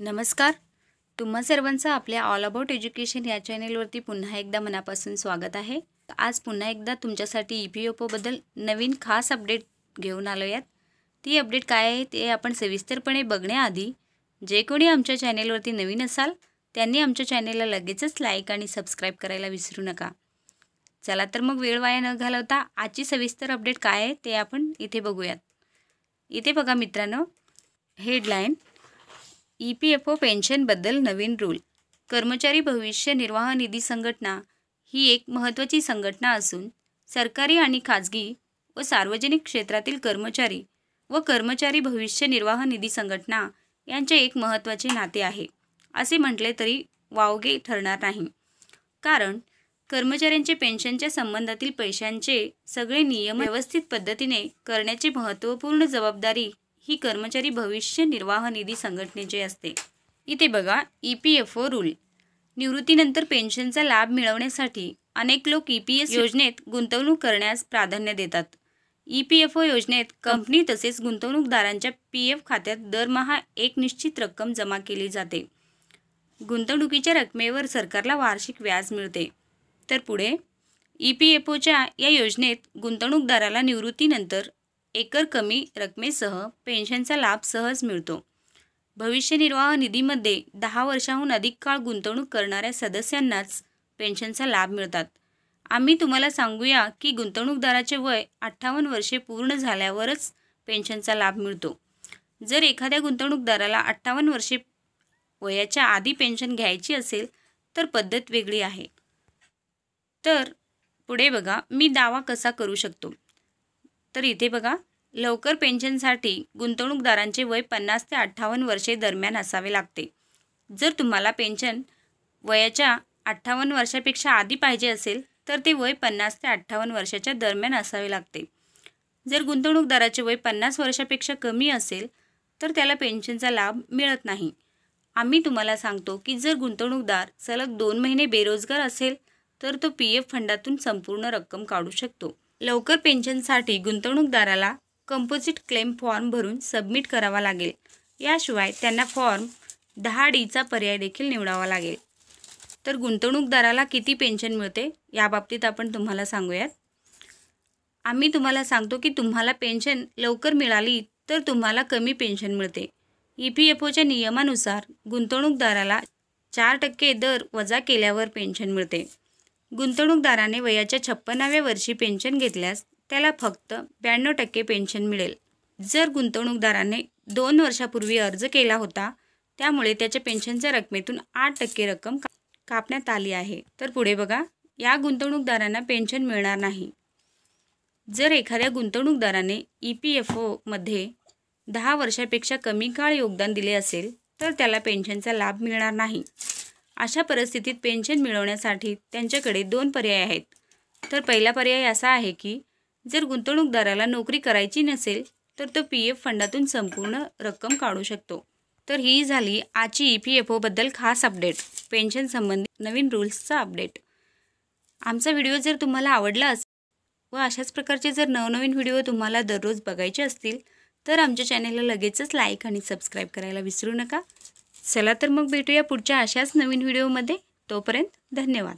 नमस्कार. तुम्हा सर्वांचं आपल्या ऑल अबाउट एज्युकेशन या चॅनेलवरती पुन्हा एकदा मनापासून स्वागत आहे. आज पुन्हा एकदा तुमच्यासाठी EPFOबद्दल नवीन खास अपडेट घेऊन आलो आहोत. ती अपडेट काय आहे ते आपण सविस्तरपणे बघण्याआधी जे कोणी आमच्या चॅनेलवरती नवीन असाल त्यांनी आमच्या चॅनेलला लगेचच लाईक आणि सबस्क्राईब करायला विसरू नका. चला तर मग वेळ वाया न घालवता आजची सविस्तर अपडेट काय आहे ते आपण इथे बघूयात. इथे बघा मित्रांनो, हेडलाईन EPFO पेन्शनबद्दल नवीन रूल. कर्मचारी भविष्य निर्वाह निधी संघटना ही एक महत्त्वाची संघटना असून सरकारी आणि खाजगी व सार्वजनिक क्षेत्रातील कर्मचारी व कर्मचारी भविष्य निर्वाह निधी संघटना यांचे एक महत्त्वाचे नाते आहे असे म्हटले तरी वावगे ठरणार नाही. कारण कर्मचाऱ्यांचे पेन्शनच्या संबंधातील पैशांचे सगळे नियम व्यवस्थित पद्धतीने करण्याची महत्त्वपूर्ण जबाबदारी ही कर्मचारी भविष्य निर्वाह निधी संघटनेची असते. इथे बघा, EPFO रूल. निवृत्तीनंतर पेन्शनचा लाभ मिळवण्यासाठी अनेक लोक EPS योजनेत गुंतवणूक करण्यास प्राधान्य देतात. EPFO योजनेत कंपनी तसेच गुंतवणूकदारांच्या PF खात्यात दरमहा एक निश्चित रक्कम जमा केली जाते. गुंतवणुकीच्या रकमेवर सरकारला वार्षिक व्याज मिळते. तर पुढे EPFOच्या या योजनेत गुंतवणूकदाराला निवृत्तीनंतर एकर कमी रकमेसह पेन्शनचा लाभ सहज मिळतो. भविष्य निर्वाह निधीमध्ये 10 वर्षांहून अधिक काळ गुंतवणूक करणाऱ्या सदस्यांनाच पेन्शनचा लाभ मिळतात. आम्ही तुम्हाला सांगूया की गुंतवणूकदाराचे वय 58 वर्षे पूर्ण झाल्यावरच पेन्शनचा लाभ मिळतो. जर एखाद्या गुंतवणूकदाराला 58 वर्षे वयाच्या आधी पेन्शन घ्यायची असेल तर पद्धत वेगळी आहे. तर पुढे बघा, मी दावा कसा करू शकतो. तर इथे बघा, लवकर पेन्शनसाठी गुंतवणूकदारांचे वय 50 ते 58 वर्षे दरम्यान असावे लागते. जर तुम्हाला पेन्शन वयाच्या 58 वर्षापेक्षा आधी पाहिजे असेल तर ते वय 50 ते 58 वर्षाच्या दरम्यान असावे लागते. जर गुंतवणूकदाराचे वय 50 वर्षापेक्षा कमी असेल तर त्याला पेन्शनचा लाभ मिळत नाही. आम्ही तुम्हाला सांगतो की जर गुंतवणूकदार सलग 2 महिने बेरोजगार असेल तर तो PF फंडातून संपूर्ण रक्कम काढू शकतो. लवकर पेन्शनसाठी गुंतवणूकदाराला कंपोजिट क्लेम फॉर्म भरून सबमिट करावा लागेल. याशिवाय त्यांना फॉर्म 10D पर्याय देखील निवडावा लागेल. तर गुंतवणूकदाराला किती पेन्शन मिळते याबाबतीत आपण तुम्हाला सांगूयात. आम्ही तुम्हाला सांगतो की तुम्हाला पेन्शन लवकर मिळाली तर तुम्हाला कमी पेन्शन मिळते. EPFOच्या नियमानुसार गुंतवणूकदाराला 4% दर वजा केल्यावर पेन्शन मिळते. गुंतवणूकदाराने वयाच्या 56व्या वर्षी पेन्शन घेतल्यास त्याला फक्त 92% पेन्शन मिळेल. जर गुंतवणूकदाराने 2 वर्षापूर्वी अर्ज केला होता त्यामुळे त्याच्या पेन्शनच्या रकमेतून 8% रक्कम कापण्यात आली आहे. तर पुढे बघा, या गुंतवणूकदारांना पेन्शन मिळणार नाही. जर एखाद्या गुंतवणूकदाराने EPFOमध्ये 10 वर्षापेक्षा कमी काळ योगदान दिले असेल तर त्याला पेन्शनचा लाभ मिळणार नाही. अशा परिस्थितीत पेन्शन मिळवण्यासाठी त्यांच्याकडे 2 पर्याय आहेत. तर पहिला पर्याय असा आहे की जर गुंतवणूकदाराला नोकरी करायची नसेल तर तो PF फंडातून संपूर्ण रक्कम काढू शकतो. तर ही झाली आजची EPFOबद्दल खास अपडेट, पेन्शन संबंधी नवीन रूल्सचा अपडेट. आमचा व्हिडिओ जर तुम्हाला आवडला असेल व अशाच प्रकारचे जर नवनवीन व्हिडिओ तुम्हाला दररोज बघायचे असतील तर आमच्या चॅनेलला लगेचच लाईक आणि सबस्क्राईब करायला विसरू नका. चला तर मग भेटूया पुढच्या अशाच नवीन व्हिडिओमध्ये. तोपर्यंत धन्यवाद.